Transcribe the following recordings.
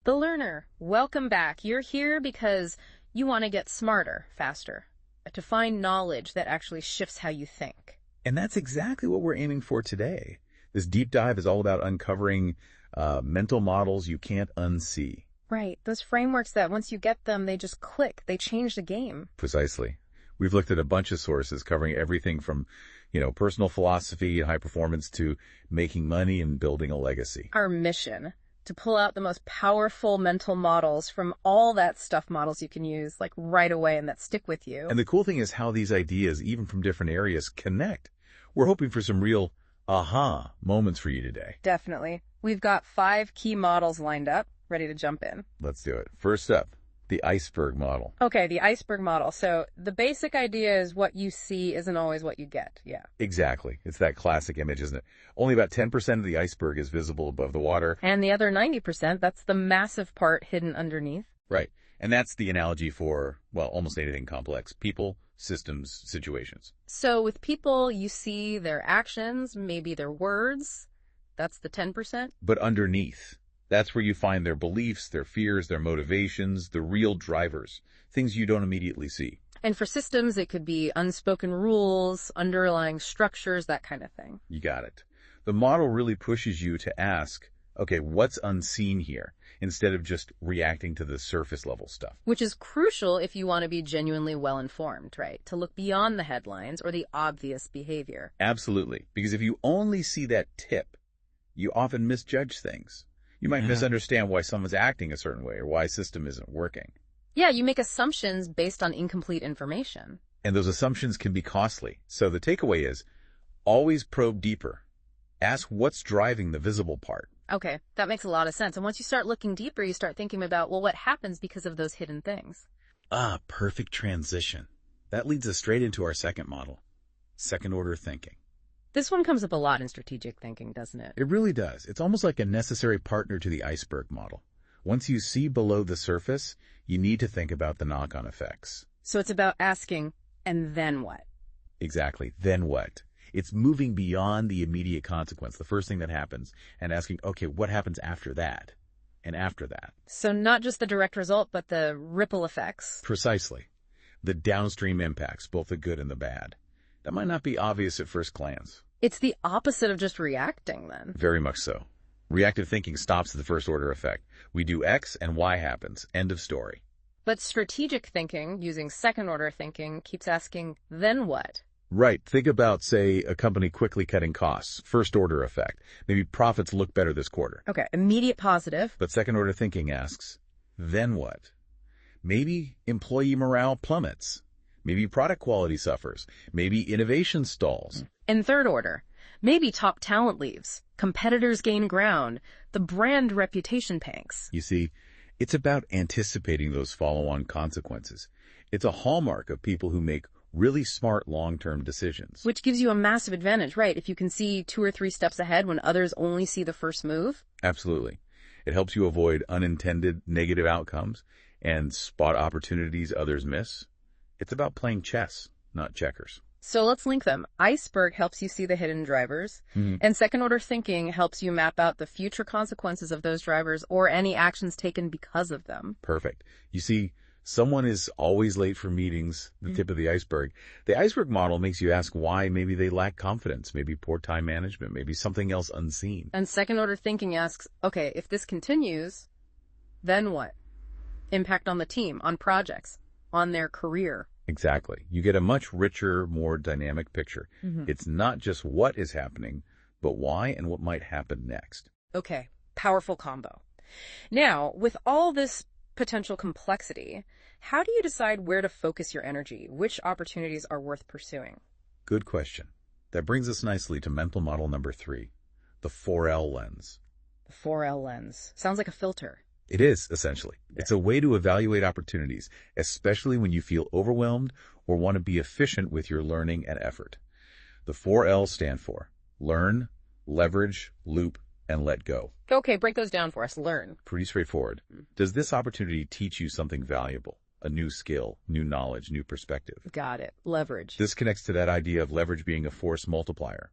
the learner. Welcome back. You're here because you want to get smarter, faster, to find knowledge that actually shifts how you think. And that's exactly what we're aiming for today. This deep dive is all about uncovering mental models you can't unsee. Right. Those frameworks that once you get them, they just click. They change the game. Precisely. We've looked at a bunch of sources covering everything from, personal philosophy and high performance to making money and building a legacy. Our mission, to pull out the most powerful mental models from all that stuff models you can use, like right away, and that stick with you. And the cool thing is how these ideas, even from different areas, connect. We're hoping for some real aha moments for you today. Definitely. We've got 5 key models lined up, ready to jump in. Let's do it. First up, the Iceberg model. Okay, the Iceberg model. So the basic idea is what you see isn't always what you get. Yeah. Exactly. It's that classic image, isn't it? Only about 10% of the iceberg is visible above the water. And the other 90%, that's the massive part hidden underneath. Right. And that's the analogy for, almost anything complex. People, systems, situations. So with people, you see their actions, maybe their words. That's the 10%. But underneath, that's where you find their beliefs, their fears, their motivations, the real drivers, things you don't immediately see. And for systems, it could be unspoken rules, underlying structures, that kind of thing. You got it. The model really pushes you to ask, okay, what's unseen here, instead of just reacting to the surface level stuff. Which is crucial if you want to be genuinely well-informed, right? To look beyond the headlines or the obvious behavior. Absolutely. Because if you only see that tip, you often misjudge things. You might misunderstand why someone's acting a certain way or why a system isn't working. Yeah, you make assumptions based on incomplete information. And those assumptions can be costly. So the takeaway is, always probe deeper. Ask what's driving the visible part. Okay, that makes a lot of sense. And once you start looking deeper, you start thinking about, what happens because of those hidden things? Perfect transition. That leads us straight into our second model, second-order thinking. This one comes up a lot in strategic thinking, doesn't it? It really does. It's almost like a necessary partner to the iceberg model. Once you see below the surface, you need to think about the knock-on effects. So it's about asking, and then what? Exactly. Then what? It's moving beyond the immediate consequence, the first thing that happens, and asking, okay, what happens after that? And after that? So not just the direct result, but the ripple effects. Precisely. The downstream impacts, both the good and the bad. That might not be obvious at first glance. It's the opposite of just reacting, then. Very much so. Reactive thinking stops at the first order effect. We do X and Y happens. End of story. But strategic thinking, using second order thinking, keeps asking, then what? Right. Think about, say, a company quickly cutting costs. First order effect. Maybe profits look better this quarter. Okay, immediate positive. But second order thinking asks, then what? Maybe employee morale plummets. Maybe product quality suffers. Maybe innovation stalls. In third order, maybe top talent leaves. Competitors gain ground. The brand reputation tanks. You see, it's about anticipating those follow-on consequences. It's a hallmark of people who make really smart long-term decisions. Which gives you a massive advantage, right? If you can see 2 or 3 steps ahead when others only see the first move. Absolutely. It helps you avoid unintended negative outcomes and spot opportunities others miss. It's about playing chess, not checkers. So let's link them. Iceberg helps you see the hidden drivers, and second-order thinking helps you map out the future consequences of those drivers or any actions taken because of them. Perfect. You see, someone is always late for meetings, the tip of the iceberg. The iceberg model makes you ask why. Maybe they lack confidence, maybe poor time management, maybe something else unseen. And second-order thinking asks, okay, if this continues, then what? Impact on the team, on projects, on their career. Exactly. You get a much richer, more dynamic picture. It's not just what is happening, but why and what might happen next. Okay, powerful combo. Now, with all this potential complexity, how do you decide where to focus your energy? Which opportunities are worth pursuing? Good question. That brings us nicely to mental model number 3, the 4L lens. The 4L lens. Sounds like a filter. It is, essentially. It's a way to evaluate opportunities, especially when you feel overwhelmed or want to be efficient with your learning and effort. The 4L stand for learn, leverage, loop, and let go. Okay, break those down for us. Learn. Pretty straightforward. Does this opportunity teach you something valuable? A new skill, new knowledge, new perspective? Got it. Leverage. This connects to that idea of leverage being a force multiplier.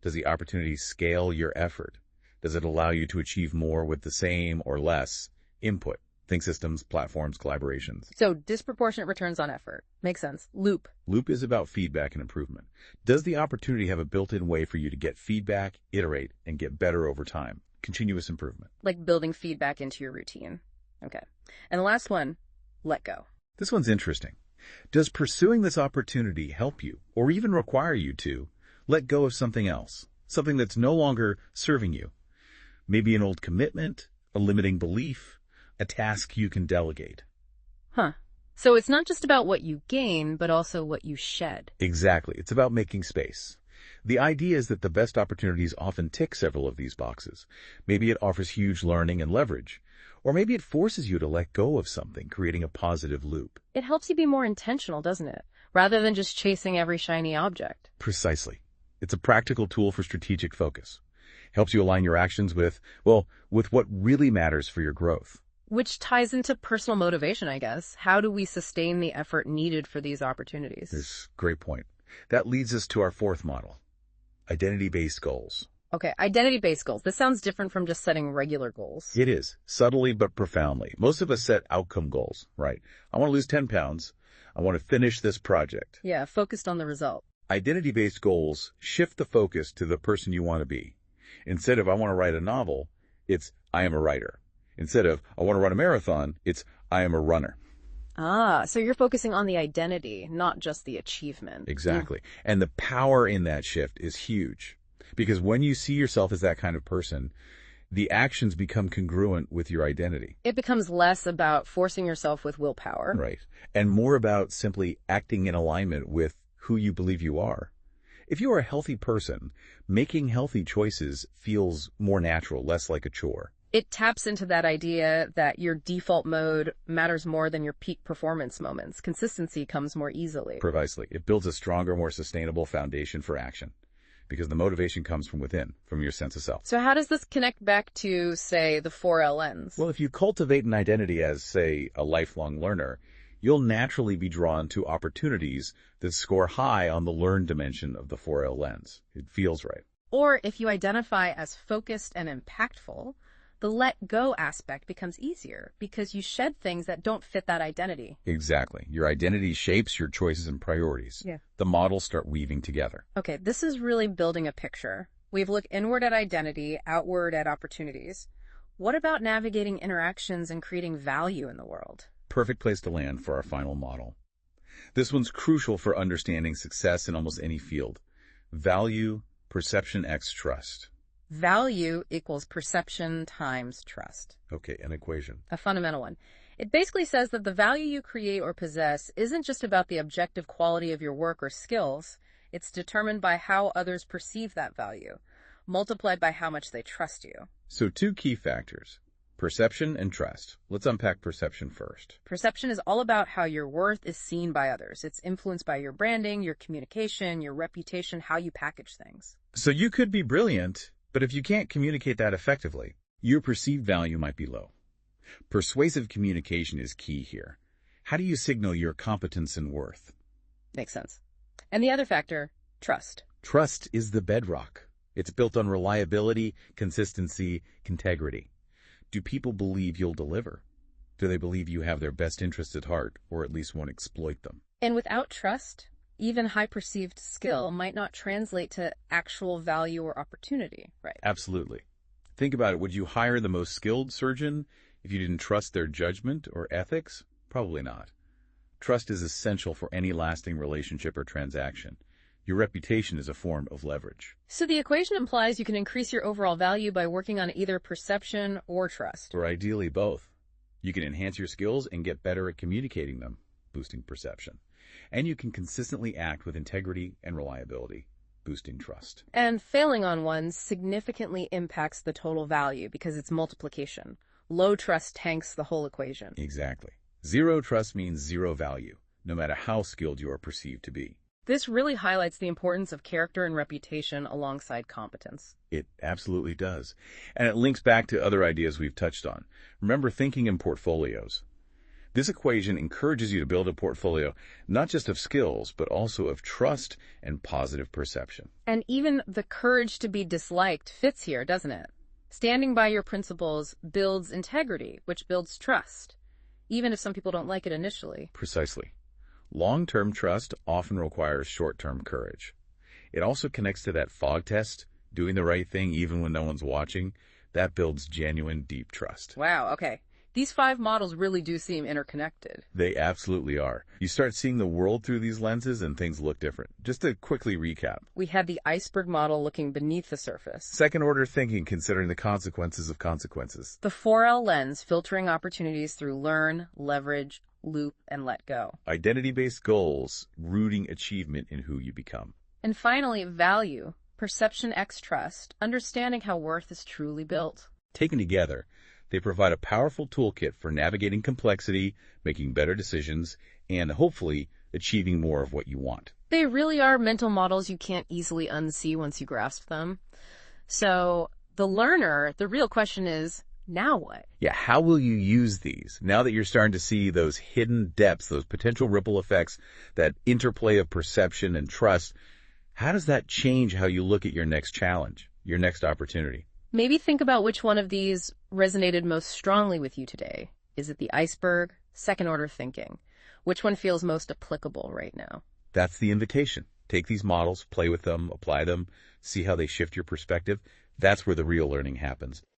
Does the opportunity scale your effort? Does it allow you to achieve more with the same or less Input. Think systems, platforms, collaborations. So disproportionate returns on effort. Makes sense. Loop. Loop is about feedback and improvement. Does the opportunity have a built-in way for you to get feedback, iterate, and get better over time? Continuous improvement. Like building feedback into your routine. Okay. And the last one, let go. This one's interesting. Does pursuing this opportunity help you, or even require you to, let go of something else? Something that's no longer serving you? Maybe an old commitment, a limiting belief, a task you can delegate. Huh. So it's not just about what you gain, but also what you shed. Exactly. It's about making space. The idea is that the best opportunities often tick several of these boxes. Maybe it offers huge learning and leverage. Or maybe it forces you to let go of something, creating a positive loop. It helps you be more intentional, doesn't it? Rather than just chasing every shiny object. Precisely. It's a practical tool for strategic focus. Helps you align your actions with what really matters for your growth. Which ties into personal motivation, I guess. How do we sustain the effort needed for these opportunities? This great point. That leads us to our fourth model, identity-based goals. Okay, identity-based goals. This sounds different from just setting regular goals. It is, subtly but profoundly. Most of us set outcome goals, right? I want to lose 10 pounds. I want to finish this project. Yeah, focused on the result. Identity-based goals shift the focus to the person you want to be. Instead of I want to write a novel, it's I am a writer. Instead of I want to run a marathon, it's I am a runner. Ah, so you're focusing on the identity, not just the achievement. Exactly. And the power in that shift is huge. Because when you see yourself as that kind of person, the actions become congruent with your identity. It becomes less about forcing yourself with willpower. Right. And more about simply acting in alignment with who you believe you are. If you are a healthy person, making healthy choices feels more natural, less like a chore. It taps into that idea that your default mode matters more than your peak performance moments. Consistency comes more easily. Precisely. It builds a stronger, more sustainable foundation for action. Because the motivation comes from within, from your sense of self. So how does this connect back to, say, the 4L lens? Well, if you cultivate an identity as, say, a lifelong learner, you'll naturally be drawn to opportunities that score high on the learn dimension of the 4L lens. It feels right. Or if you identify as focused and impactful, the let go aspect becomes easier because you shed things that don't fit that identity. Exactly. Your identity shapes your choices and priorities. Yeah. The models start weaving together. Okay, this is really building a picture. We've looked inward at identity, outward at opportunities. What about navigating interactions and creating value in the world? Perfect place to land for our final model. This one's crucial for understanding success in almost any field. Value, perception x trust. Value equals perception times trust. Okay, an equation. A fundamental one. It basically says that the value you create or possess isn't just about the objective quality of your work or skills. It's determined by how others perceive that value, multiplied by how much they trust you. So two key factors, perception and trust. Let's unpack perception first. Perception is all about how your worth is seen by others. It's influenced by your branding, your communication, your reputation, how you package things. So you could be brilliant, but if you can't communicate that effectively, your perceived value might be low. Persuasive communication is key here. How do you signal your competence and worth? Makes sense. And the other factor, trust. Trust is the bedrock. It's built on reliability, consistency, integrity. Do people believe you'll deliver? Do they believe you have their best interests at heart, or at least won't exploit them? And without trust, even high perceived skill might not translate to actual value or opportunity, right? Absolutely. Think about it. Would you hire the most skilled surgeon if you didn't trust their judgment or ethics? Probably not. Trust is essential for any lasting relationship or transaction. Your reputation is a form of leverage. So the equation implies you can increase your overall value by working on either perception or trust. Or ideally both. You can enhance your skills and get better at communicating them, boosting perception. And you can consistently act with integrity and reliability, boosting trust. And failing on one significantly impacts the total value because it's multiplication. Low trust tanks the whole equation. Exactly. Zero trust means zero value, no matter how skilled you are perceived to be. This really highlights the importance of character and reputation alongside competence. It absolutely does. And it links back to other ideas we've touched on. Remember thinking in portfolios. This equation encourages you to build a portfolio not just of skills, but also of trust and positive perception. And even the courage to be disliked fits here, doesn't it? Standing by your principles builds integrity, which builds trust, even if some people don't like it initially. Precisely. Long-term trust often requires short-term courage. It also connects to that fog test, doing the right thing even when no one's watching. That builds genuine, deep trust. Wow, okay. These 5 models really do seem interconnected. They absolutely are. You start seeing the world through these lenses and things look different. Just to quickly recap. We had the iceberg model looking beneath the surface. Second-order thinking considering the consequences of consequences. The 4L lens filtering opportunities through learn, leverage, loop, and let go. Identity-based goals, rooting achievement in who you become. And finally, value, perception x trust, understanding how worth is truly built. Taken together, they provide a powerful toolkit for navigating complexity, making better decisions, and hopefully achieving more of what you want. They really are mental models you can't easily unsee once you grasp them. So the learner, the real question is, now what? Yeah, how will you use these now that you're starting to see those hidden depths, those potential ripple effects, that interplay of perception and trust? How does that change how you look at your next challenge, your next opportunity? Maybe think about which one of these resonated most strongly with you today. Is it the iceberg, second-order thinking? Which one feels most applicable right now? That's the invitation. Take these models, play with them, apply them, see how they shift your perspective. That's where the real learning happens.